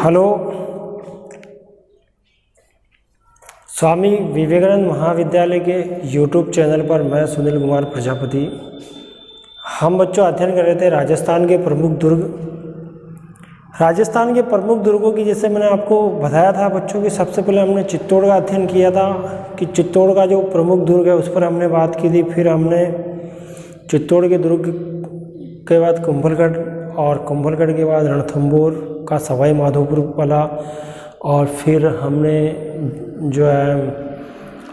Hello. Swami Vivekananda महाविद्यालय के YouTube channel पर मैं सुनील कुमार प्रजापति। हम बच्चों अध्ययन कर रहे थे राजस्थान के प्रमुख दुर्ग। राजस्थान के प्रमुख दुर्गों की जैसे मैंने आपको बताया था बच्चों कि सबसे पहले हमने चित्तौड़ का अध्ययन किया था कि चित्तौड़ का जो प्रमुख दुर्ग है उस पर हमने बात की थी। फिर हमने चित्तौड़ के दुर्ग के बाद कुंभलगढ़ और कुंभलगढ़ के बाद रणथंभौर का सवाई माधोपुर वाला, और फिर हमने जो है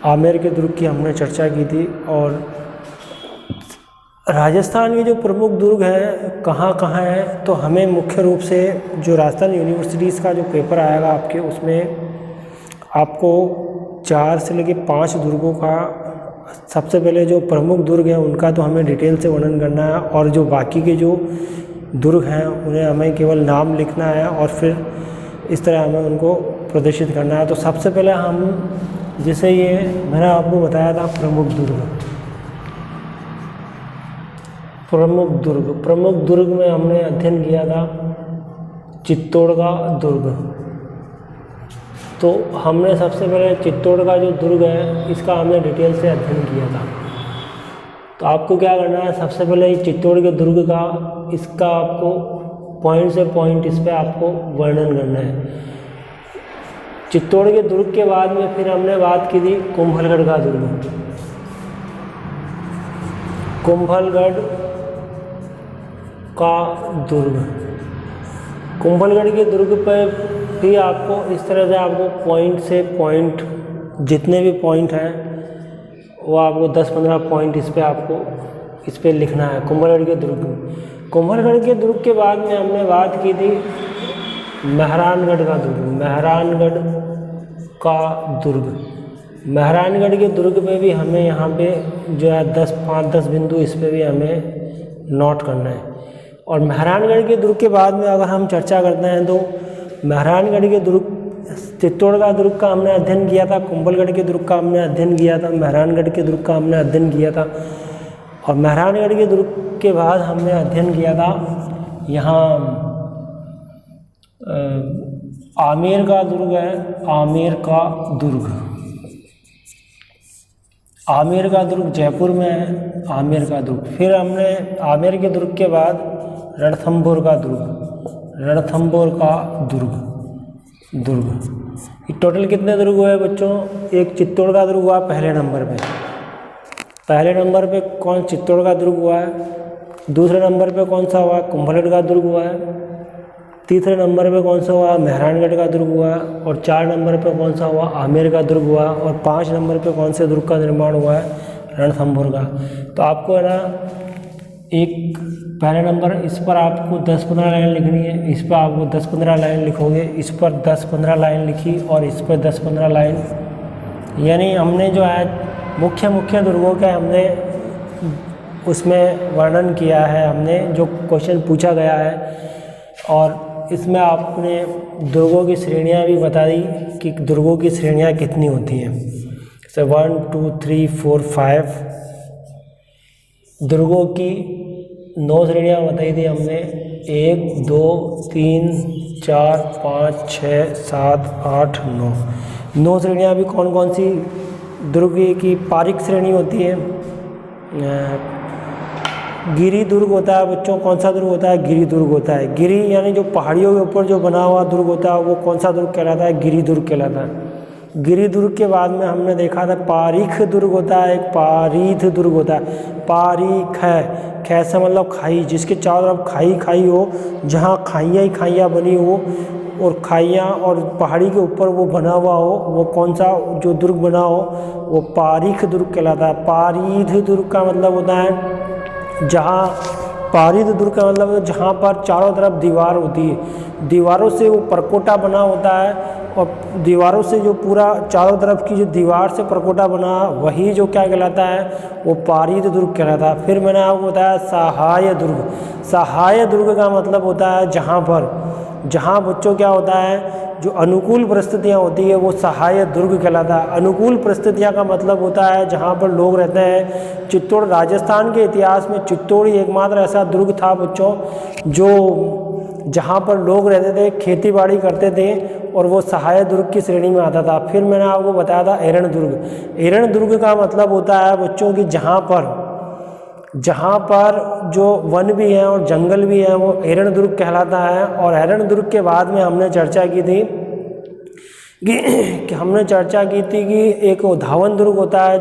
आमेर के दुर्ग की हमने चर्चा की थी। और राजस्थान के जो प्रमुख दुर्ग हैं कहाँ कहाँ हैं, तो हमें मुख्य रूप से जो राजस्थान यूनिवर्सिटीज़ का जो पेपर आएगा आपके, उसमें आपको 4 से लेकर 5 दुर्गों का सबसे पहले जो प्रमुख दुर्ग हैं उनका तो हमें डिटेल से वर्णन करना है, और जो बाकी के जो दुर्ग हैं उन्हें हमें केवल नाम लिखना है और फिर इस तरह हमें उनको प्रदर्शित करना है। तो सबसे पहले हम जैसे ये मैंने आपको बताया था प्रमुख दुर्ग में हमने अध्ययन किया था चित्तौड़ का दुर्ग। तो हमने सबसे पहले चित्तौड़ का जो दुर्ग है इसका हमने डिटेल से अध्ययन किया था। तो आपको क्या करना है, सबसे पहले चित्तौड़ के दुर्ग का इसका आपको पॉइंट से पॉइंट इस पर आपको वर्णन करना है। चित्तौड़ के दुर्ग के बाद में फिर हमने बात की थी कुंभलगढ़ का दुर्ग। कुंभलगढ़ का दुर्ग, कुंभलगढ़ के दुर्ग पर भी आपको इस तरह से आपको पॉइंट से पॉइंट जितने भी पॉइंट हैं वो आपको 10-15 पॉइंट इस पे लिखना है कुंभलगढ़ के दुर्ग। कुंभलगढ़ के दुर्ग के बाद में हमने बात की थी मेहरानगढ़ का दुर्ग। मेहरानगढ़ के दुर्ग पे भी हमें यहाँ पे जो है 5-10 बिंदु इस पे भी हमें नोट करना है। और मेहरानगढ़ के दुर्ग के बाद में अगर हम चर्चा करते हैं तो मेहरानगढ़ के दुर्ग, चित्तौड़ का दुर्ग का हमने अध्ययन किया था, कुंभलगढ़ के दुर्ग का हमने अध्ययन किया था, मेहरानगढ़ के दुर्ग का हमने अध्ययन किया था। और मेहरानगढ़ के दुर्ग के बाद हमने अध्ययन किया था यहाँ आमेर का दुर्ग है, आमेर का दुर्ग जयपुर में है, आमेर का दुर्ग। फिर हमने आमेर के दुर्ग के बाद रणथंभौर का दुर्ग। टोटल कितने दुर्ग हुए बच्चों? एक चित्तौड़ का दुर्ग हुआ पहले नंबर पे कौन चित्तौड़ का दुर्ग हुआ है। दूसरे नंबर पे कौन सा हुआ? कुंभलगढ़ का दुर्ग हुआ है। तीसरे नंबर पे कौन सा हुआ? मेहरानगढ़ का दुर्ग हुआ। और 4 नंबर पे कौन सा हुआ? आमेर का दुर्ग हुआ। और 5 नंबर पे कौन से दुर्ग का निर्माण हुआ है? रणथंभौर का। तो आपको है ना एक पहले नंबर इस पर आपको 10-15 लाइन लिखनी है, इस पर आपको 10-15 लाइन लिखोगे, इस पर 10-15 लाइन लिखी और इस पर 10-15 लाइन। यानी हमने जो है मुख्य दुर्गों का हमने उसमें वर्णन किया है, हमने जो क्वेश्चन पूछा गया है। और इसमें आपने दुर्गों की श्रेणियाँ भी बता दी कि दुर्गों की श्रेणियाँ कितनी होती हैं। जैसे 1 2 3 4 5 दुर्गों की 9 श्रेणियाँ बताई थी हमने। 1 2 3 4 5 6 7 8 9 9 श्रेणियाँ भी कौन कौन सी दुर्ग की पारिक श्रेणी होती है। गिरी दुर्ग होता है बच्चों। कौन सा दुर्ग होता है? गिरी दुर्ग होता है। गिरी यानी जो पहाड़ियों के ऊपर जो बना हुआ दुर्ग होता है वो कौन सा दुर्ग कहलाता है? गिरी दुर्ग कहलाता है। गिरी दुर्ग के बाद में हमने देखा था पारीख दुर्ग होता है, एक पारीथ दुर्ग होता है। पारीख है, ख से मतलब खाई, जिसके चारों तरफ खाई हो, जहाँ खाइयाँ ही खाइयाँ बनी हो और खाइयाँ और पहाड़ी के ऊपर वो बना हुआ हो, वो कौन सा जो दुर्ग बना हो वो पारीख दुर्ग कहलाता है। पारीथ दुर्ग का मतलब होता है जहाँ, पारीथ दुर्ग का मतलब जहाँ पर चारों तरफ दीवार होती है, दीवारों से वो परकोटा बना होता है, और दीवारों से जो पूरा चारों तरफ की जो दीवार से परकोटा बना वही जो क्या कहलाता है? वो पारीथ दुर्ग कहलाता है। फिर मैंने आपको बताया सहाय दुर्ग का मतलब होता है जहाँ बच्चों क्या होता है, जो अनुकूल परिस्थितियाँ होती है वो सहाय दुर्ग कहलाता है। अनुकूल परिस्थितियाँ का मतलब होता है जहाँ पर लोग रहते हैं। चित्तौड़, राजस्थान के इतिहास में चित्तौड़ ही एकमात्र ऐसा दुर्ग था बच्चों जो जहाँ पर लोग रहते थे, खेती बाड़ी करते थे, और वो सहायक दुर्ग की श्रेणी में आता था। फिर मैंने आपको बताया था एरण दुर्ग। एरण दुर्ग का मतलब होता है बच्चों की जहाँ पर जो वन भी हैं और जंगल भी हैं वो एरण दुर्ग कहलाता है। और एरण दुर्ग के बाद में हमने चर्चा की थी कि एक धावन दुर्ग होता है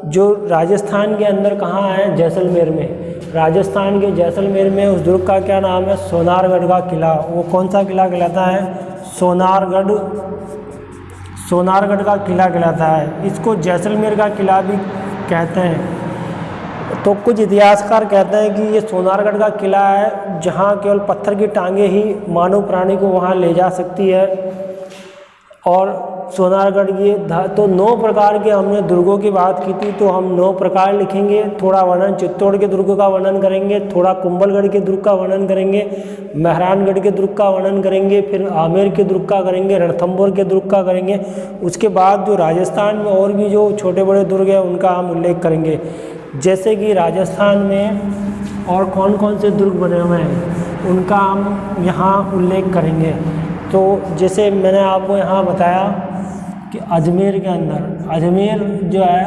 जो राजस्थान के अंदर कहाँ है, जैसलमेर में। राजस्थान के जैसलमेर में उस दुर्ग का क्या नाम है, सोनारगढ़ का किला। वो कौन सा किला कहलाता है, सोनारगढ़ का किला कहलाता है। इसको जैसलमेर का किला भी कहते हैं। तो कुछ इतिहासकार कहते हैं कि ये सोनारगढ़ का किला है जहाँ केवल पत्थर की टांगे ही मानव प्राणी को वहाँ ले जा सकती है। और सोनारगढ़ की तो 9 प्रकार के हमने दुर्गों की बात की थी, तो हम 9 प्रकार लिखेंगे। थोड़ा वर्णन चित्तौड़ के दुर्ग का वर्णन करेंगे, थोड़ा कुंभलगढ़ के दुर्ग का वर्णन करेंगे, मेहरानगढ़ के दुर्ग का वर्णन करेंगे, फिर आमेर के दुर्ग का करेंगे, रणथंभौर के दुर्ग का करेंगे। उसके बाद जो राजस्थान में और भी जो छोटे बड़े दुर्ग हैं उनका हम उल्लेख करेंगे। जैसे कि राजस्थान में और कौन कौन से दुर्ग बने हुए हैं उनका हम यहाँ उल्लेख करेंगे। तो जैसे मैंने आपको यहाँ बताया कि अजमेर के अंदर, अजमेर जो है,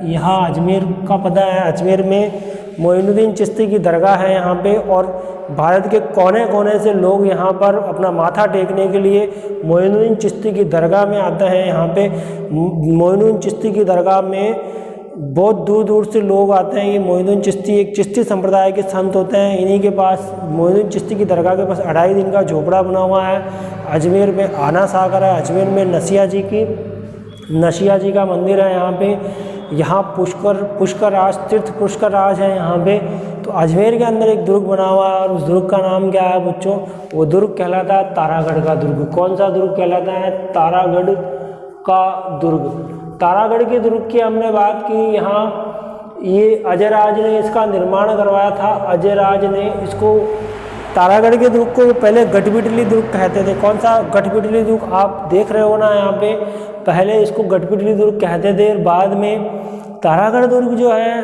यहाँ अजमेर का पता है, अजमेर में मोइनुद्दीन चिश्ती की दरगाह है यहाँ पे। और भारत के कोने कोने से लोग यहाँ पर अपना माथा टेकने के लिए मोइनुद्दीन चिश्ती की दरगाह में आते हैं। यहाँ पे मोइनुद्दीन चिश्ती की दरगाह में बहुत दूर दूर से लोग आते हैं। ये मोइनुद्दीन चिश्ती एक चिश्ती संप्रदाय के संत होते हैं। इन्हीं के पास मोइनुद्दीन चिश्ती की दरगाह के पास 2.5 दिन का झोपड़ा बना हुआ है। अजमेर में आना सागर है, अजमेर में नसिया जी का मंदिर है यहाँ पे। यहाँ पुष्कर राज, तीर्थ पुष्कर राज है यहाँ पे। तो अजमेर के अंदर एक दुर्ग बना हुआ है और उस दुर्ग का नाम क्या है बच्चों, वो दुर्ग कहलाता है तारागढ़ का दुर्ग। कौन सा दुर्ग कहलाता है, तारागढ़ का दुर्ग। तारागढ़ के दुर्ग की हमने बात की। यहाँ ये अजयराज ने इसका निर्माण करवाया था। अजयराज ने इसको, तारागढ़ के दुर्ग को पहले गढ़बिटली दुर्ग कहते थे। कौन सा, गढ़बिटली दुर्ग आप देख रहे हो ना यहाँ पे, पहले इसको गढ़बिटली दुर्ग कहते थे। बाद में तारागढ़ दुर्ग जो है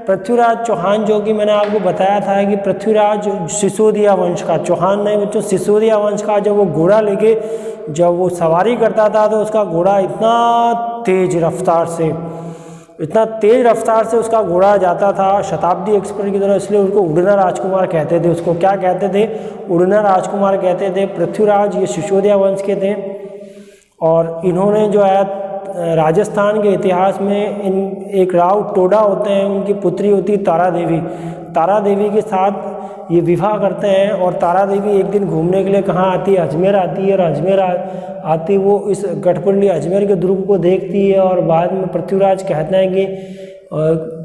पृथ्वीराज चौहान, जो कि मैंने आपको बताया था कि पृथ्वीराज सिसोदिया वंश का, चौहान नहीं बच्चों, सिसोदिया वंश का, जब वो घोड़ा लेके जब वो सवारी करता था तो उसका घोड़ा इतना तेज रफ्तार से उसका घोड़ा जाता था शताब्दी एक्सप्रेस की तरह, इसलिए उसको उड़ना राजकुमार कहते थे। उसको क्या कहते थे, उड़ना राजकुमार कहते थे। पृथ्वीराज ये सिसोदिया वंश के थे और इन्होंने जो है राजस्थान के इतिहास में एक राव टोडा होते हैं, उनकी पुत्री होती तारा देवी के साथ ये विवाह करते हैं। और तारा देवी एक दिन घूमने के लिए कहाँ आती है, अजमेर आती है। और अजमेर आती वो इस गढ़पुरली अजमेर के दुर्ग को देखती है और बाद में पृथ्वीराज कहते हैं कि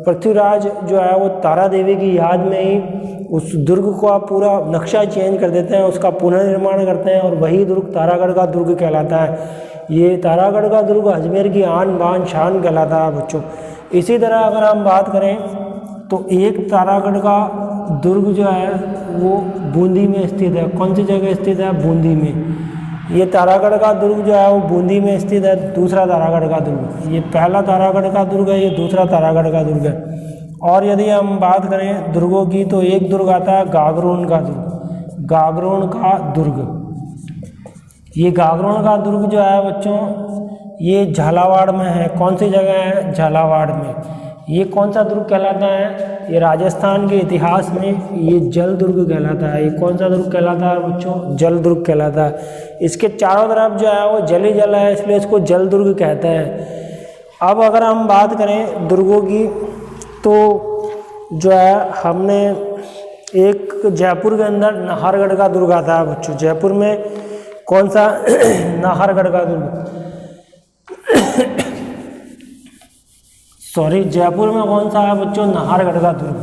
पृथ्वीराज जो है वो तारा देवी की याद में ही उस दुर्ग को आप पूरा नक्शा चेंज कर देते हैं, उसका पुनर्निर्माण करते हैं और वही दुर्ग तारागढ़ का दुर्ग कहलाता है। ये तारागढ़ का दुर्ग अजमेर की आन बान शान कहलाता है बच्चों। इसी तरह अगर हम बात करें तो एक तारागढ़ का दुर्ग जो है वो बूंदी में स्थित है। कौन सी जगह स्थित है, बूंदी में। ये तारागढ़ का दुर्ग जो है वो बूंदी में स्थित है। दूसरा तारागढ़ का दुर्ग, ये पहला तारागढ़ का दुर्ग है, ये दूसरा तारागढ़ का दुर्ग है। और यदि हम बात करें दुर्गों की तो एक दुर्ग आता है गागरोन का दुर्ग। गागरोन का दुर्ग, ये गागरोन का दुर्ग जो है बच्चों ये झालावाड़ में है। कौन सी जगह है, झालावाड़ में। ये कौन सा दुर्ग कहलाता है, ये राजस्थान के इतिहास में ये जल दुर्ग कहलाता है। ये कौन सा दुर्ग कहलाता है बच्चों, जल दुर्ग कहलाता है। इसके चारों तरफ जो है वो जल ही जल है, इसलिए इसको जल दुर्ग कहते हैं। अब अगर हम बात करें दुर्गों की तो जो है हमने एक जयपुर के अंदर नाहरगढ़ का दुर्ग आता है बच्चों। जयपुर में कौन सा, नाहरगढ़ का दुर्ग, सॉरी, जयपुर में कौन सा है बच्चों, नाहरगढ़ का दुर्ग।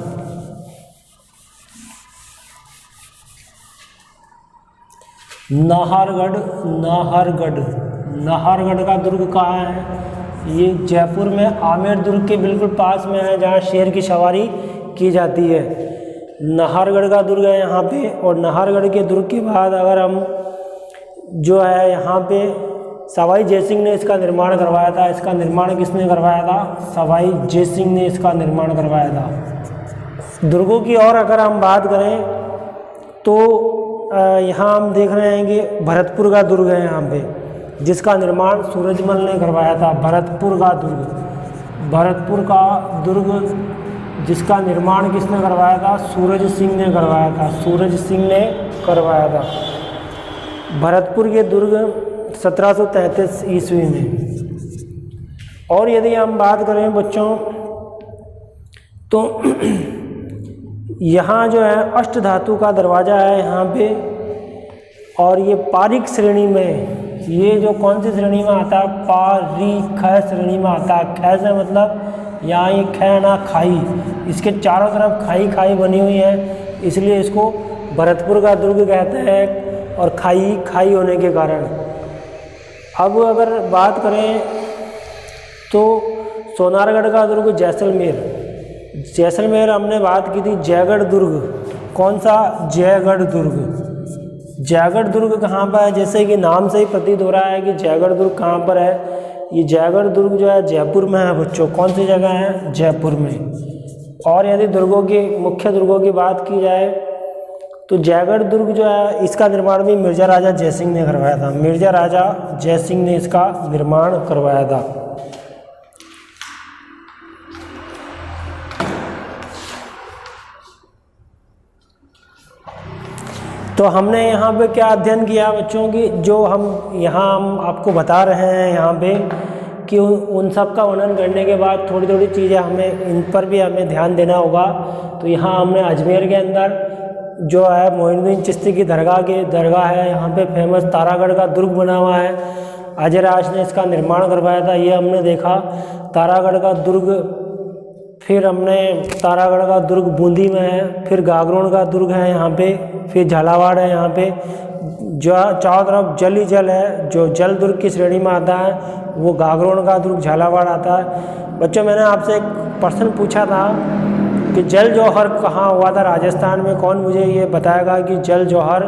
नाहरगढ़ का दुर्ग कहाँ है, ये जयपुर में आमेर दुर्ग के बिल्कुल पास में है, जहाँ शेर की सवारी की जाती है। नाहरगढ़ का दुर्ग है यहाँ पे। और नाहरगढ़ के दुर्ग के बाद अगर हम जो है यहाँ पे सवाई जयसिंह ने इसका निर्माण करवाया था। इसका निर्माण किसने करवाया था, सवाई जयसिंह ने इसका निर्माण करवाया था। दुर्गों की और अगर हम बात करें तो यहाँ हम देख रहे हैं कि भरतपुर का दुर्ग है यहाँ पे, जिसका निर्माण सूरजमल ने करवाया था। भरतपुर का दुर्ग जिसका निर्माण किसने करवाया था? सूरज सिंह ने करवाया था। सूरज सिंह ने करवाया था भरतपुर के दुर्ग 1733 ईस्वी में। और यदि हम बात करें बच्चों तो यहाँ जो है अष्ट धातु का दरवाज़ा है यहाँ पे, और ये पारीक श्रेणी में, ये जो कौन सी श्रेणी में आता है? पारीख श्रेणी में आता है। ख से मतलब यहाँ ये ख ना खाई, इसके चारों तरफ खाई खाई बनी हुई है, इसलिए इसको भरतपुर का दुर्ग कहते हैं, और खाई खाई होने के कारण। अब अगर बात करें तो सोनारगढ़ का दुर्ग जैसलमेर हमने बात की थी। जयगढ़ दुर्ग, कौन सा? जयगढ़ दुर्ग कहाँ पर है? जैसे कि नाम से ही प्रतीत हो रहा है कि जयगढ़ दुर्ग कहाँ पर है। ये जयगढ़ दुर्ग जो है जयपुर में है बच्चों। कौन सी जगह है? जयपुर में। और यदि मुख्य दुर्गों की बात की जाए तो जयगढ़ दुर्ग जो है इसका निर्माण भी मिर्जा राजा जयसिंह ने करवाया था। मिर्जा राजा जयसिंह ने इसका निर्माण करवाया था। तो हमने यहाँ पे क्या अध्ययन किया बच्चों की, जो हम आपको बता रहे हैं यहाँ पे कि उन सब का वर्णन करने के बाद थोड़ी थोड़ी चीज़ें इन पर भी हमें ध्यान देना होगा। तो यहाँ हमने अजमेर के अंदर जो है मोइनुद्दीन चिश्ती की दरगाह है, यहाँ पे फेमस तारागढ़ का दुर्ग बना हुआ है। अजयराज ने इसका निर्माण करवाया था, ये हमने देखा। तारागढ़ का दुर्ग, फिर हमने तारागढ़ का दुर्ग बूंदी में है, फिर गागरोन का दुर्ग है यहाँ पे, फिर झालावाड़ है यहाँ पे। जो चारों तरफ जल ही जल है, जो जल दुर्ग की श्रेणी में आता है वो गागरोन का दुर्ग झालावाड़ आता है। बच्चों मैंने आपसे एक प्रश्न पूछा था कि जल जौहर कहाँ हुआ था राजस्थान में। कौन मुझे ये बताएगा कि जल जौहर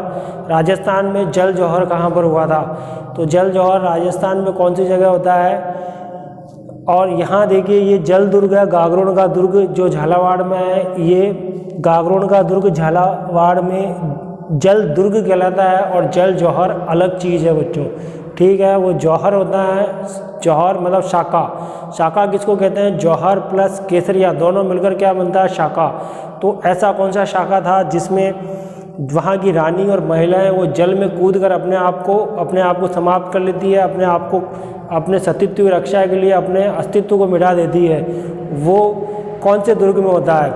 राजस्थान में जल जौहर कहाँ पर हुआ था? तो जल जौहर राजस्थान में कौन सी जगह होता है? और यहाँ देखिए ये जल दुर्ग है, गागरोन का दुर्ग जो झालावाड़ में है। ये गागरोन का दुर्ग झालावाड़ में जल दुर्ग कहलाता है, और जल जौहर अलग चीज़ है बच्चों, ठीक है। वो जौहर होता है, जौहर मतलब शाखा किसको कहते हैं? जौहर प्लस केसरिया दोनों मिलकर क्या बनता है? शाखा। तो ऐसा कौन सा शाखा था जिसमें वहाँ की रानी और महिलाएं वो जल में कूदकर अपने आप को समाप्त कर लेती है, अपने सतीत्व की रक्षा के लिए अपने अस्तित्व को मिटा देती है? वो कौन से दुर्ग में होता है?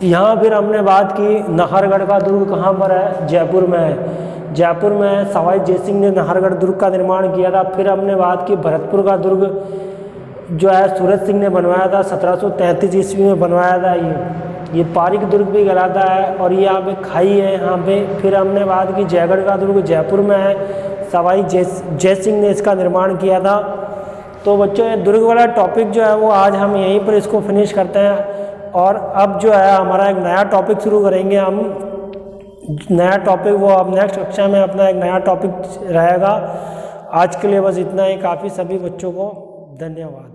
यहाँ फिर हमने बात की नाहरगढ़ का दुर्ग कहाँ पर है? जयपुर में है। जयपुर में सवाई जयसिंह ने नाहरगढ़ दुर्ग का निर्माण किया था। फिर हमने बात की भरतपुर का दुर्ग जो है सूरज सिंह ने बनवाया था, 1733 ईस्वी में बनवाया था। ये पारीक दुर्ग भी कहलाता है, और ये यहाँ पे खाई है यहाँ पे। फिर हमने बात की जयगढ़ का दुर्ग जयपुर में है, सवाई जयसिंह ने इसका निर्माण किया था। तो बच्चों ये दुर्ग वाला टॉपिक जो है वो आज हम यहीं पर इसको फिनिश करते हैं, और अब जो है हमारा एक नया टॉपिक शुरू करेंगे हम। नया टॉपिक वो अब नेक्स्ट कक्षा में अपना एक नया टॉपिक रहेगा। आज के लिए बस इतना ही काफ़ी। सभी बच्चों को धन्यवाद।